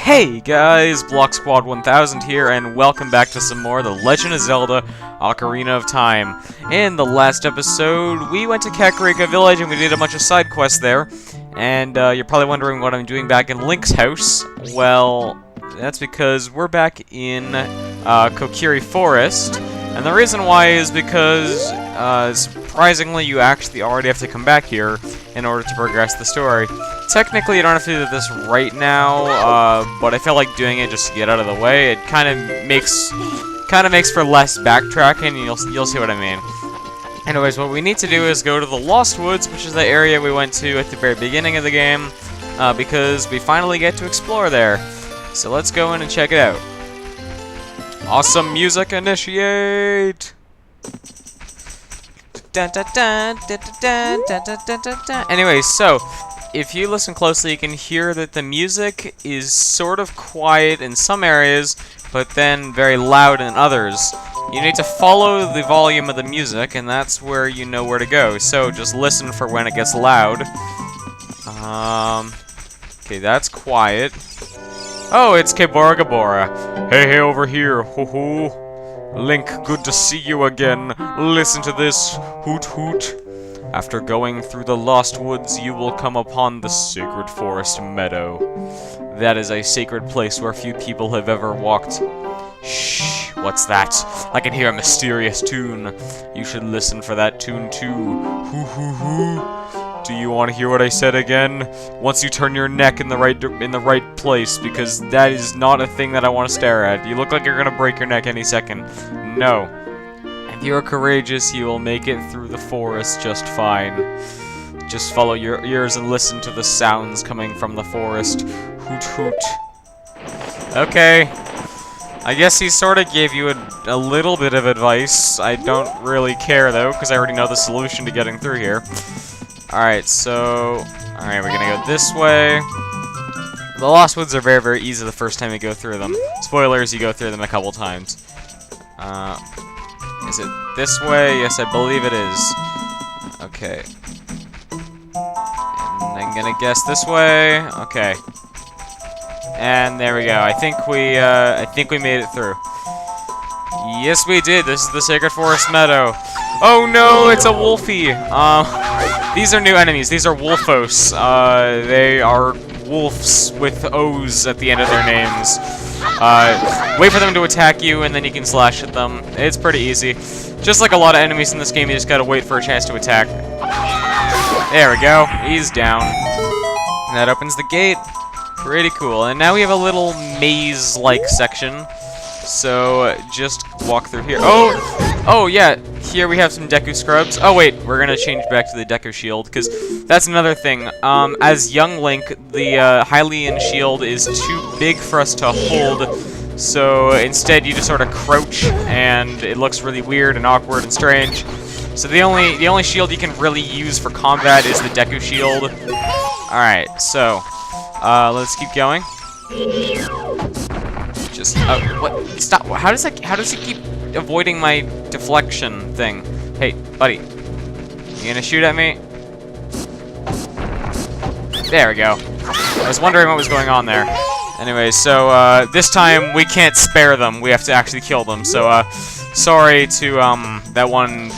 Hey guys, Block Squad 1000 here, and welcome back to some more The Legend of Zelda Ocarina of Time. In the last episode, we went to Kakarika Village and we did a bunch of side quests there. And you're probably wondering what I'm doing back in Link's house. Well, that's because we're back in Kokiri Forest. And the reason why is because, surprisingly, you actually already have to come back here in order to progress the story. Technically, you don't have to do this right now, but I feel like doing it just to get out of the way. It kind of makes for less backtracking, and you'll see what I mean. Anyways, what we need to do is go to the Lost Woods, which is the area we went to at the very beginning of the game, because we finally get to explore there. So let's go in and check it out. Awesome music, initiate! Anyways, so if you listen closely, you can hear that the music is sort of quiet in some areas, but then very loud in others. You need to follow the volume of the music, and that's where you know where to go. So just listen for when it gets loud. Okay, that's quiet. Oh, it's Kebora Gabora. Hey, over here, ho-ho. Link, good to see you again. Listen to this, hoot hoot. After going through the Lost Woods, you will come upon the Sacred Forest Meadow. That is a sacred place where few people have ever walked. Shh, what's that? I can hear a mysterious tune. You should listen for that tune too. Hoo hoo hoo. Do you want to hear what I said again? Once you turn your neck in the right place, because that is not a thing that I want to stare at. You look like you're gonna break your neck any second. No. If you are courageous, you will make it through the forest just fine. Just follow your ears and listen to the sounds coming from the forest. Hoot hoot. Okay. I guess he sort of gave you a little bit of advice. I don't really care though, because I already know the solution to getting through here. Alright, so... Alright, we're gonna go this way. The Lost Woods are very, very easy the first time you go through them. Spoilers, you go through them a couple times. Is it this way? Yes, I believe it is. Okay. And I'm gonna guess this way. Okay. And there we go. I think we made it through. Yes, we did. This is the Sacred Forest Meadow. Oh no, it's a Wolfie. These are new enemies. These are Wolfos. They are wolves with O's at the end of their names. Wait for them to attack you, and then you can slash at them. It's pretty easy. Just like a lot of enemies in this game, you just gotta wait for a chance to attack. There we go. He's down. And that opens the gate. Pretty cool. And now we have a little maze-like section. So, just walk through here. Oh, yeah. Here we have some Deku Scrubs. Oh, wait. We're gonna change back to the Deku Shield, because that's another thing. As young Link, the Hylian Shield is too big for us to hold. So, instead, you just sort of crouch, and it looks really weird and awkward and strange. So, the only shield you can really use for combat is the Deku Shield. Alright, so, let's keep going. Just, what? Stop. How does he keep avoiding my deflection thing? Hey, buddy. You gonna shoot at me? There we go. I was wondering what was going on there. Anyway, so, this time we can't spare them. We have to actually kill them. So, sorry to, that one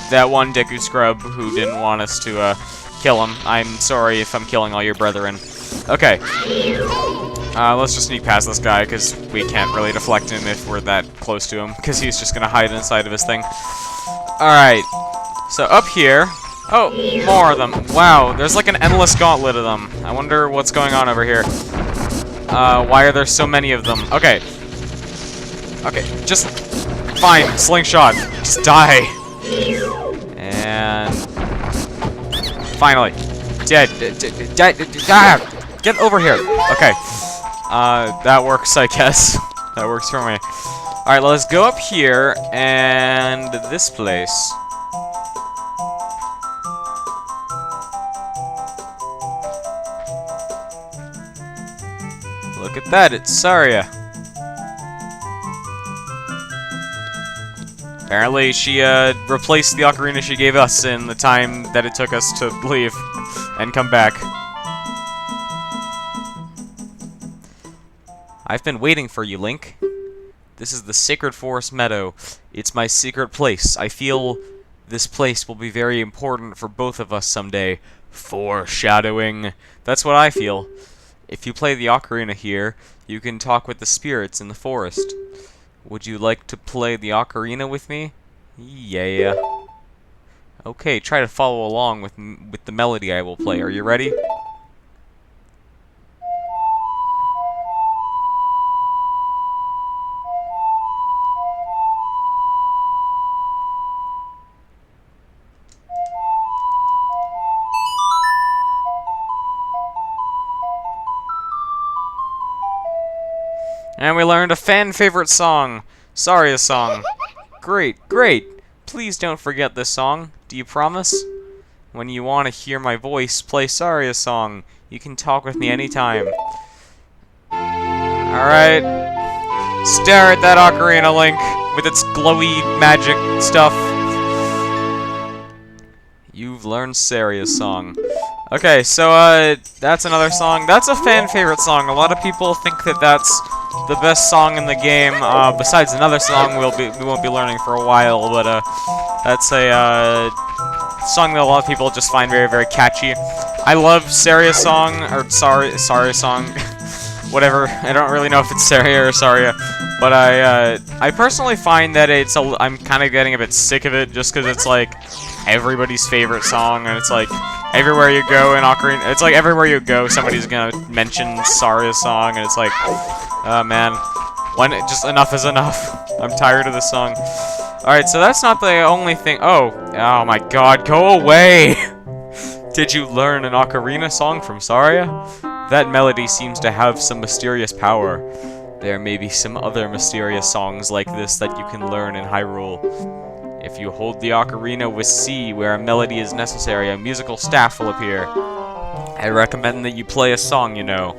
Deku Scrub who didn't want us to, kill him. I'm sorry if I'm killing all your brethren. Okay. Let's just sneak past this guy, because we can't really deflect him if we're that close to him, because he's just gonna hide inside of his thing. Alright. So, up here... Oh, more of them. Wow, there's like an endless gauntlet of them. I wonder what's going on over here. Why are there so many of them? Okay. Okay, just... Fine, slingshot. Just die. And... Finally. Dead. Get over here. Okay. That works, I guess. That works for me. Alright, let's go up here, and this place. Look at that, it's Saria. Apparently, she, replaced the ocarina she gave us in the time that it took us to leave and come back. I've been waiting for you, Link. This is the Sacred Forest Meadow. It's my secret place. I feel this place will be very important for both of us someday. Foreshadowing. That's what I feel. If you play the ocarina here, you can talk with the spirits in the forest. Would you like to play the ocarina with me? Yeah. Okay, try to follow along with the melody I will play. Are you ready? And we learned a fan-favorite song, Saria song. Great. Please don't forget this song. Do you promise? When you want to hear my voice play Saria song, you can talk with me anytime. Alright. Stare at that ocarina, Link, with its glowy magic stuff. You've learned Saria's song. Okay, so, that's another song. That's a fan-favorite song. A lot of people think that that's the best song in the game, besides another song we won't be learning for a while, but, that's a, song that a lot of people just find very, very catchy. I love Saria's song, or Saria song, whatever. I don't really know if it's Saria or Saria, but I personally find that I'm kind of getting a bit sick of it, just because it's, like, everybody's favorite song, and it's, like, everywhere you go in Ocarina, it's like everywhere you go, somebody's gonna mention Saria's song, and it's like, oh man, just enough is enough. I'm tired of this song. Alright, so that's not the only thing. Oh my god, go away! Did you learn an ocarina song from Saria? That melody seems to have some mysterious power. There may be some other mysterious songs like this that you can learn in Hyrule. If you hold the ocarina with C where a melody is necessary, a musical staff will appear. I recommend that you play a song you know.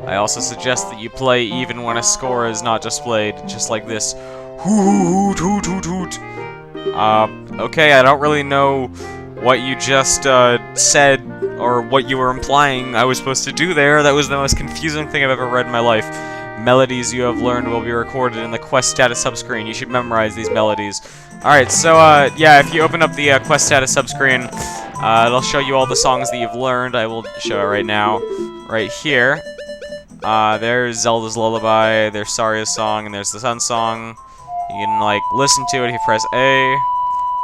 I also suggest that you play even when a score is not displayed, just like this. Hoot, hoot, hoot, hoot. Okay, I don't really know what you just said or what you were implying I was supposed to do there. That was the most confusing thing I've ever read in my life. Melodies you have learned will be recorded in the quest status subscreen. You should memorize these melodies. Alright, so, yeah, if you open up the quest status subscreen, it'll show you all the songs that you've learned. I will show it right now. Right here. There's Zelda's Lullaby, there's Saria's song, and there's the Sun song. You can, like, listen to it if you press A,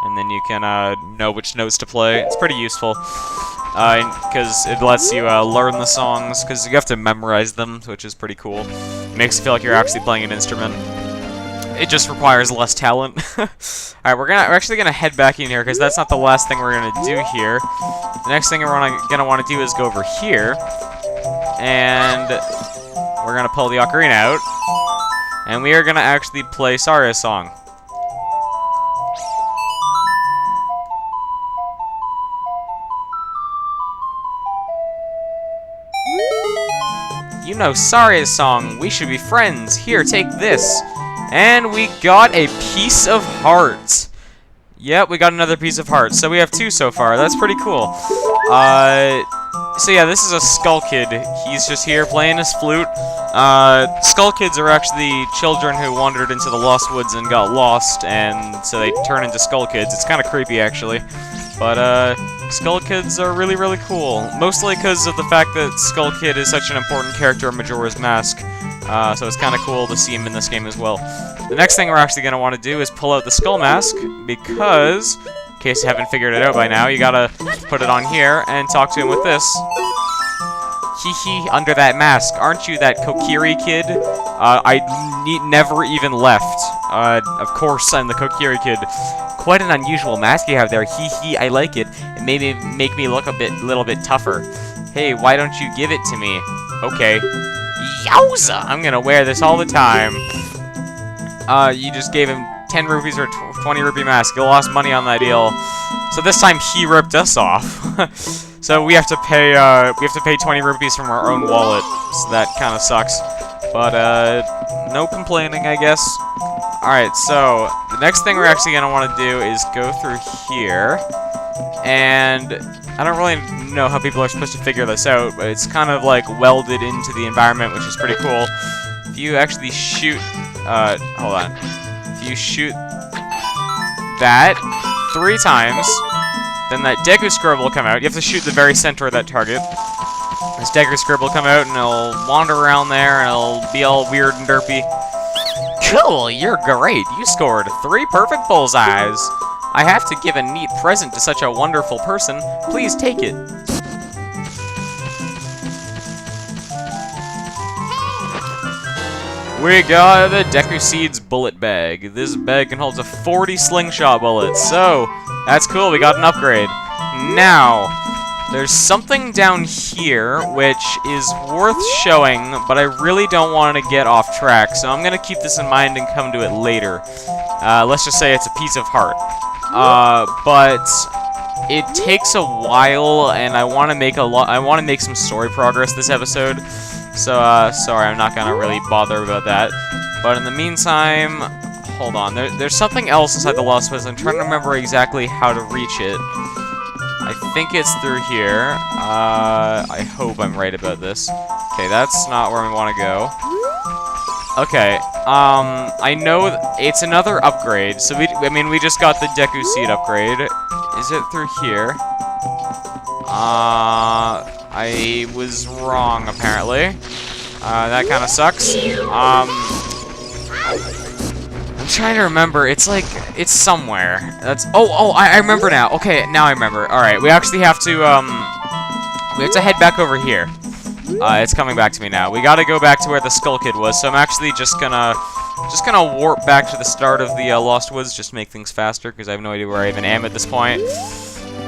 and then you can, know which notes to play. It's pretty useful, because it lets you, learn the songs, because you have to memorize them, which is pretty cool. It makes you feel like you're actually playing an instrument. It just requires less talent. Alright, we're actually gonna head back in here, because that's not the last thing we're gonna do here. The next thing we're gonna want to do is go over here, and we're gonna pull the ocarina out, and we are gonna actually play Saria's song. You know Saria's song. We should be friends. Here, take this. And we got a piece of heart. Yep, we got another piece of heart. So we have 2 so far. That's pretty cool. So yeah, this is a Skull Kid. He's just here playing his flute. Skull Kids are actually children who wandered into the Lost Woods and got lost, and so they turn into Skull Kids. It's kind of creepy, actually. But, Skull Kids are really, really cool. Mostly because of the fact that Skull Kid is such an important character in Majora's Mask. So it's kind of cool to see him in this game as well. The next thing we're actually going to want to do is pull out the Skull Mask, because, in case you haven't figured it out by now, you gotta put it on here and talk to him with this. Hee under that mask. Aren't you that Kokiri kid? I never even left. Of course I'm the Kokiri kid. Quite an unusual mask you have there. Hee, I like it. It may make me look little bit tougher. Hey, why don't you give it to me? Okay. Yowza! I'm gonna wear this all the time. You just gave him 10 rupees or 20 rupee mask. You lost money on that deal. So this time he ripped us off. So we have to pay 20 rupees from our own wallet. So that kind of sucks. But no complaining, I guess. Alright, so the next thing we're actually going to want to do is go through here. And I don't really know how people are supposed to figure this out, but it's kind of like welded into the environment, which is pretty cool. if you actually shoot, hold on. If you shoot that 3 times, then that Deku Scrib will come out. You have to shoot the very center of that target. This Deku Scrib will come out and it'll wander around there and it'll be all weird and derpy. Cool, you're great. You scored 3 perfect bullseyes. I have to give a neat present to such a wonderful person. Please take it. We got the Deku Seeds bullet bag. This bag can hold 40 slingshot bullets. So, that's cool. We got an upgrade. Now, there's something down here which is worth showing, but I really don't want to get off track, so I'm going to keep this in mind and come to it later. Let's just say it's a piece of heart. But it takes a while, and I want to make some story progress this episode. So, sorry, I'm not gonna really bother about that. But in the meantime, hold on. There's something else inside the Lost Woods. I'm trying to remember exactly how to reach it. I think it's through here. I hope I'm right about this. Okay, that's not where we want to go. Okay, I know it's another upgrade. So we just got the Deku Seed upgrade. Is it through here? I was wrong, apparently. That kind of sucks. I'm trying to remember. It's like, it's somewhere. That's, I remember now. Okay, now I remember. Alright, we actually have to, we have to head back over here. It's coming back to me now. We gotta go back to where the Skull Kid was, so I'm actually just gonna warp back to the start of the Lost Woods, just to make things faster, because I have no idea where I even am at this point.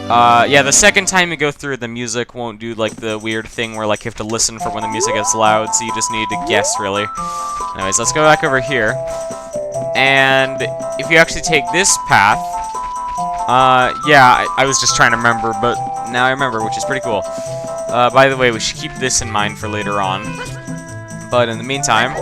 Yeah, the second time you go through, the music won't do, like, the weird thing where, like, you have to listen for when the music gets loud, so you just need to guess, really. Anyways, let's go back over here. And if you actually take this path, yeah, I was just trying to remember, but now I remember, which is pretty cool. By the way, we should keep this in mind for later on. But in the meantime,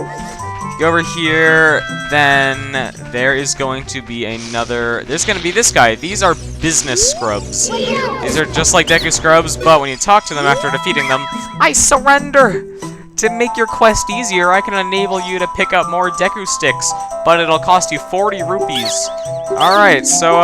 go over here, then there is going to be another... There's going to be this guy. These are business scrubs. These are just like Deku Scrubs, but when you talk to them after defeating them, I surrender! To make your quest easier, I can enable you to pick up more Deku Sticks, but it'll cost you 40 rupees. Alright, so,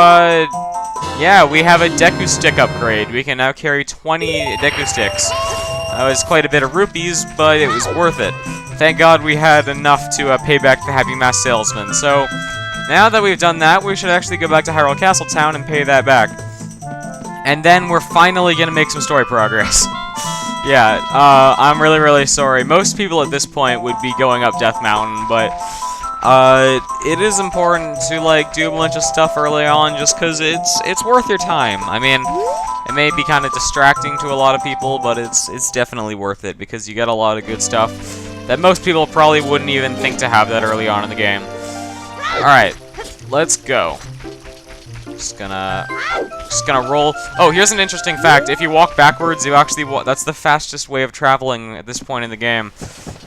yeah, we have a Deku Stick upgrade. We can now carry 20 Deku Sticks. That was quite a bit of rupees, but it was worth it. Thank God we had enough to pay back the Happy Mask Salesman. So, now that we've done that, we should actually go back to Hyrule Castle Town and pay that back. And then we're finally gonna make some story progress. Yeah, I'm really, really sorry. Most people at this point would be going up Death Mountain, but it is important to, like, do a bunch of stuff early on just because it's worth your time. I mean, it may be kind of distracting to a lot of people, but it's definitely worth it because you get a lot of good stuff that most people probably wouldn't even think to have that early on in the game. Alright, let's go. Just gonna roll. Oh, here's an interesting fact. If you walk backwards, you actually that's the fastest way of traveling at this point in the game.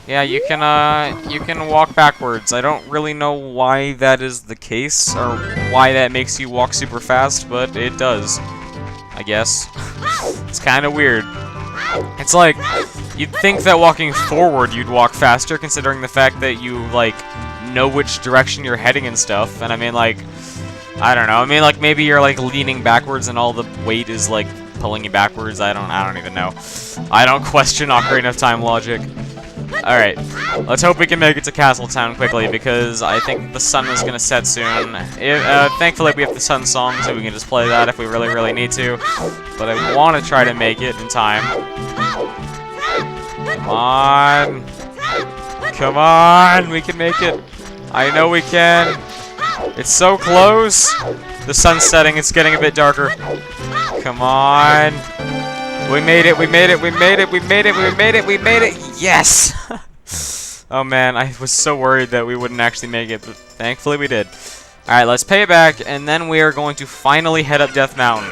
Yeah, you can walk backwards. I don't really know why that is the case or why that makes you walk super fast, but it does. I guess. It's kind of weird. It's like you'd think that walking forward you'd walk faster, considering the fact that you like know which direction you're heading and stuff. And I mean, like, I don't know. I mean, like, maybe you're, like, leaning backwards and all the weight is, like, pulling you backwards. I don't even know. I don't question Ocarina of Time logic. Alright. Let's hope we can make it to Castle Town quickly, because I think the sun is going to set soon. Thankfully, we have the sun song, so we can just play that if we really, really need to. But I want to try to make it in time. Come on. Come on. We can make it. I know we can. It's so close! The sun's setting, it's getting a bit darker. Come on! We made it, we made it, we made it, we made it, we made it, we made it! Yes! Oh man, I was so worried that we wouldn't actually make it, but thankfully we did. Alright, let's pay it back, and then we are going to finally head up Death Mountain.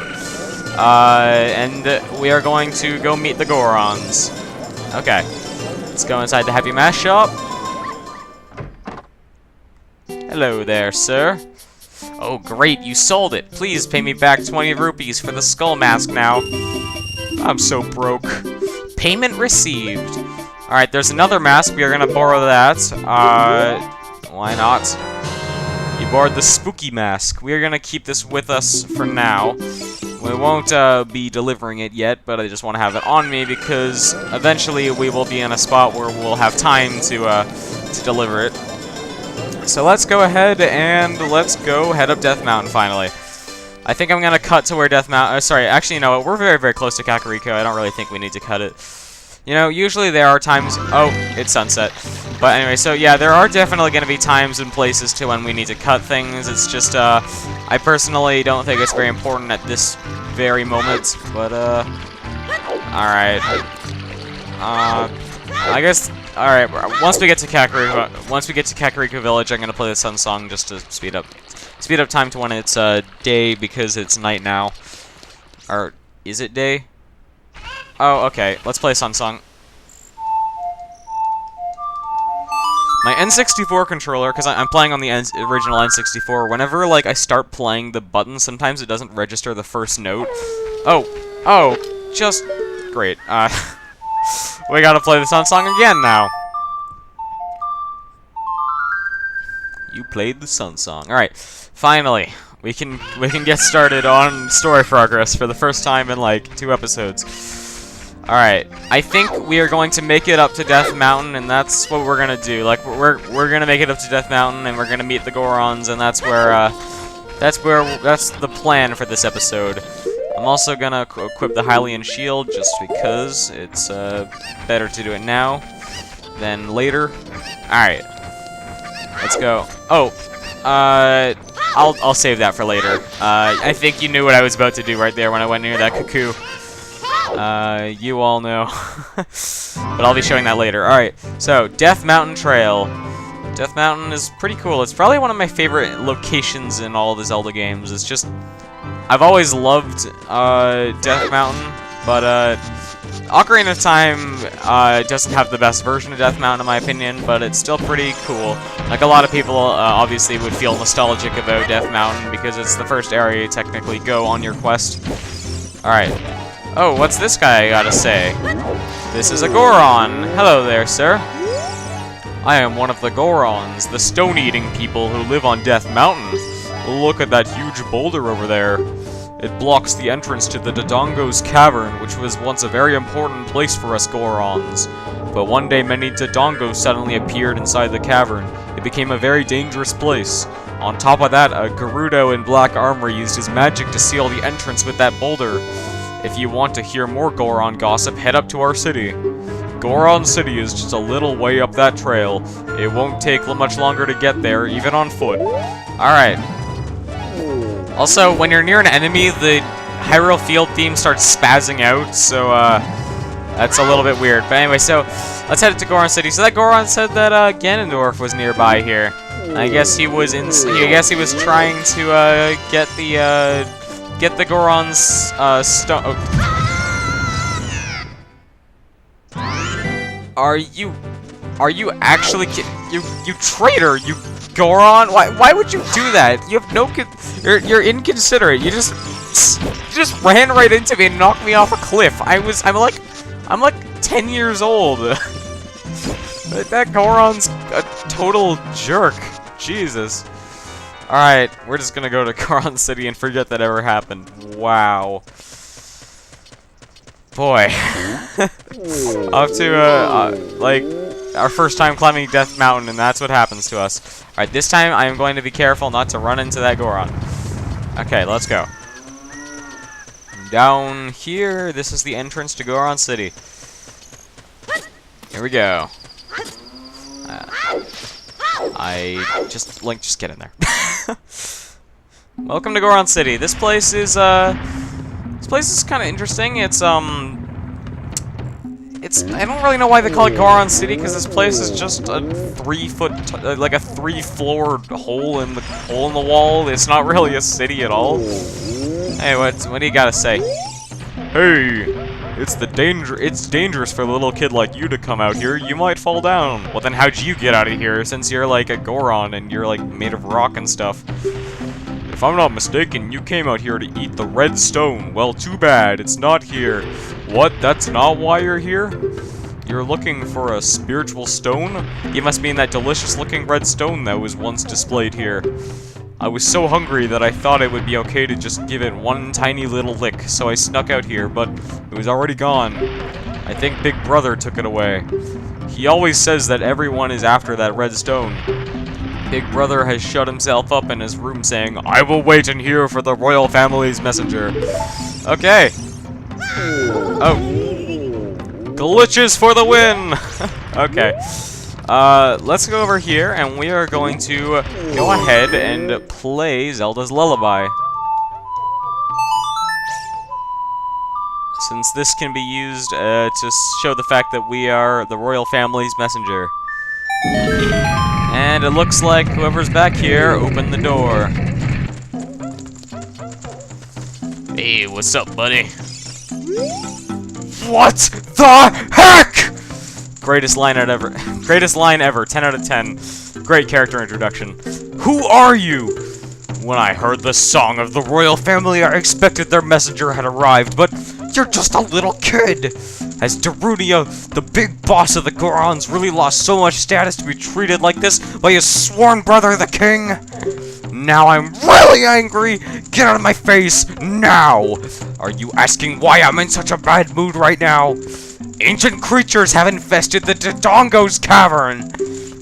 And we are going to go meet the Gorons. Okay. Let's go inside the Happy Mask shop. Hello there, sir. Oh, great, you sold it. Please pay me back 20 rupees for the skull mask now. I'm so broke. Payment received. Alright, there's another mask. We are gonna borrow that. Why not? You borrowed the spooky mask. We are gonna keep this with us for now. We won't be delivering it yet, but I just want to have it on me because eventually we will be in a spot where we'll have time to deliver it. So let's go ahead and let's go head up Death Mountain finally. I think I'm gonna cut to where Death Mountain. Sorry, actually, you know what? We're very, very close to Kakariko. I don't really think we need to cut it. You know, usually there are times... Oh, it's sunset. But anyway, so yeah, there are definitely going to be times and places to when we need to cut things. It's just, I personally don't think it's very important at this very moment. But, alright. I guess... Alright, once we get to Kakariko Village, I'm going to play the Sun Song just to speed up time to when it's, day, because it's night now. Or, is it day? Oh, okay. Let's play Sun Song. My N64 controller, because I'm playing on the original N64, whenever, like, I start playing the button, sometimes it doesn't register the first note. Oh, just great. We gotta play the Sun Song again now. You played the Sun Song. Alright, finally. We can get started on story progress for the first time in, like, 2 episodes. Alright, I think we are going to make it up to Death Mountain, and that's what we're gonna do. Like, we're gonna make it up to Death Mountain, and we're gonna meet the Gorons, and that's the plan for this episode. I'm also gonna equip the Hylian Shield, just because it's, better to do it now than later. Alright. Let's go. Oh, I'll save that for later. I think you knew what I was about to do right there when I went near that cuckoo. You all know. But I'll be showing that later. Alright, so, Death Mountain Trail. Death Mountain is pretty cool. It's probably one of my favorite locations in all the Zelda games. It's just... I've always loved, Death Mountain, but, Ocarina of Time, doesn't have the best version of Death Mountain, in my opinion, but it's still pretty cool. Like, a lot of people, obviously would feel nostalgic about Death Mountain, because it's the first area you technically go on your quest. Alright. Oh, what's this guy gotta say? This is a Goron. Hello there, sir. I am one of the Gorons, the stone-eating people who live on Death Mountain. Look at that huge boulder over there. It blocks the entrance to the Dodongo's cavern, which was once a very important place for us Gorons. But one day many Dodongos suddenly appeared inside the cavern. It became a very dangerous place. On top of that, a Gerudo in black armor used his magic to seal the entrance with that boulder. If you want to hear more Goron gossip, head up to our city. Goron City is just a little way up that trail. It won't take much longer to get there, even on foot. Alright. Also, when you're near an enemy, the Hyrule Field theme starts spazzing out, so, that's a little bit weird. But anyway, so, let's head to Goron City. So that Goron said that, Ganondorf was nearby here. I guess he was trying to, get the Goron's, stone... Oh. Are you actually you traitor, you Goron? Why would you do that? You have no you're inconsiderate. You just ran right into me and knocked me off a cliff. I'm like 10 years old. That Goron's a total jerk. Jesus. Alright, we're just gonna go to Goron City and forget that ever happened. Wow. Boy. Up to, like, our first time climbing Death Mountain, and that's what happens to us. Alright, this time I am going to be careful not to run into that Goron. Okay, let's go. Down here, this is the entrance to Goron City. Here we go. Just get in there. Welcome to Goron City. This place is kind of interesting. It's I don't really know why they call it Goron City, because this place is just a 3-foot, like a 3-floored hole in the wall. It's not really a city at all. Hey, what do you gotta say? Hey, it's dangerous for a little kid like you to come out here. You might fall down. Well, then how'd you get out of here, since you're like a Goron and you're like made of rock and stuff? If I'm not mistaken, you came out here to eat the red stone. Well, too bad, it's not here. What? That's not why you're here? You're looking for a spiritual stone? You must mean that delicious-looking red stone that was once displayed here. I was so hungry that I thought it would be okay to just give it one tiny little lick, so I snuck out here, but it was already gone. I think Big Brother took it away. He always says that everyone is after that red stone. Big Brother has shut himself up in his room saying, "I will wait in here for the royal family's messenger." Okay. Oh. Glitches for the win! Okay. Let's go over here, and we are going to go ahead and play Zelda's Lullaby. Since this can be used to show the fact that we are the royal family's messenger. And it looks like whoever's back here opened the door. Hey, what's up, buddy? What the heck?! Greatest line ever. Greatest line ever. 10 out of 10. Great character introduction. Who are you? When I heard the song of the royal family, I expected their messenger had arrived, but you're just a little kid. Has Darunia, the big boss of the Gorons, really lost so much status to be treated like this by his sworn brother, the king? Now I'm really angry! Get out of my face, now! Are you asking why I'm in such a bad mood right now? Ancient creatures have infested the Dodongo's cavern!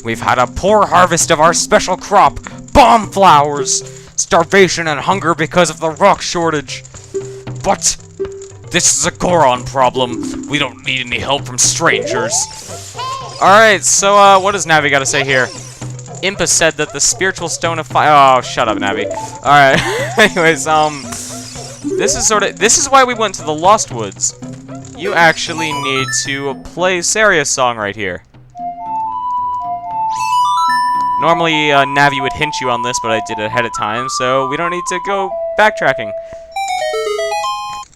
We've had a poor harvest of our special crop, bomb flowers, starvation and hunger because of the rock shortage. But this is a Goron problem. We don't need any help from strangers. Alright, so what does Navi got to say here? Impa said that the spiritual stone of fire. Oh, shut up, Navi. Alright. Anyways, this is why we went to the Lost Woods. You actually need to play Saria's song right here. Normally, Navi would hint you on this, but I did it ahead of time, so we don't need to go backtracking.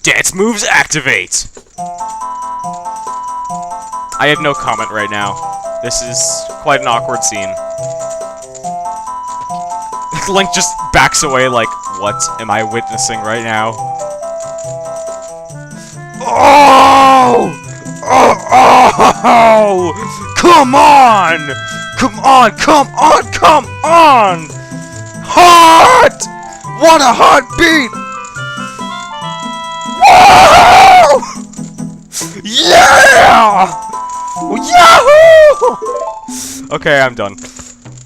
Dance moves activate! I have no comment right now. This is quite an awkward scene. Link just backs away like, what am I witnessing right now? Oh! Oh! Come on! Come on! Come on! Come on! Hot! What a hot beat! Woo! Yeah! Yahoo! Okay, I'm done.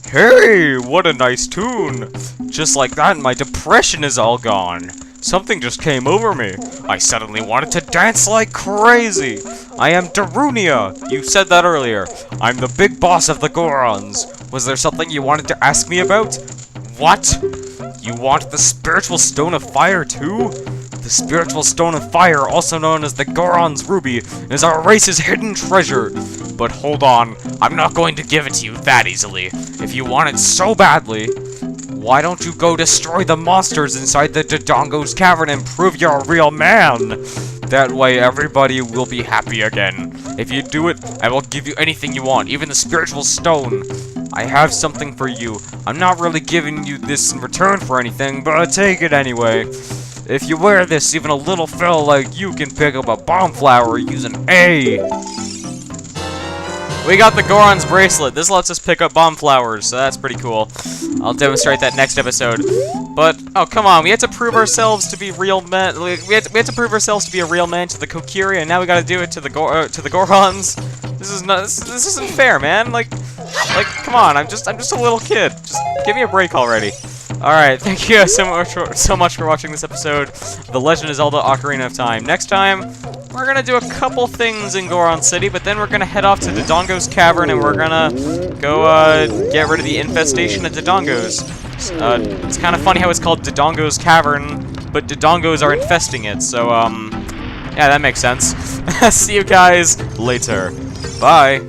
Hey, what a nice tune! Just like that, my depression is all gone. Something just came over me. I suddenly wanted to dance like crazy. I am Darunia. You said that earlier. I'm the big boss of the Gorons. Was there something you wanted to ask me about? What? You want the spiritual stone of fire too? The spiritual stone of fire, also known as the Goron's ruby, is our race's hidden treasure. But hold on, I'm not going to give it to you that easily. If you want it so badly, why don't you go destroy the monsters inside the Dodongo's cavern and prove you're a real man? That way everybody will be happy again. If you do it, I will give you anything you want, even the spiritual stone. I have something for you. I'm not really giving you this in return for anything, but I'll take it anyway. If you wear this, even a little fella like you can pick up a bomb flower using A. We got the Goron's bracelet. This lets us pick up bomb flowers, so that's pretty cool. I'll demonstrate that next episode. But oh come on, we had to prove ourselves to be real men. We had to prove ourselves to be a real man to the Kokiri, and now we got to do it to the Gorons. This is not. This isn't fair, man. Like, come on. I'm just a little kid. Just give me a break already. Alright, thank you so much for watching this episode of The Legend of Zelda Ocarina of Time. Next time, we're gonna do a couple things in Goron City, but then we're gonna head off to Dodongo's Cavern and we're gonna go get rid of the infestation of Dodongos. It's kind of funny how it's called Dodongo's Cavern, but Dodongos are infesting it, so yeah, that makes sense. See you guys later. Bye.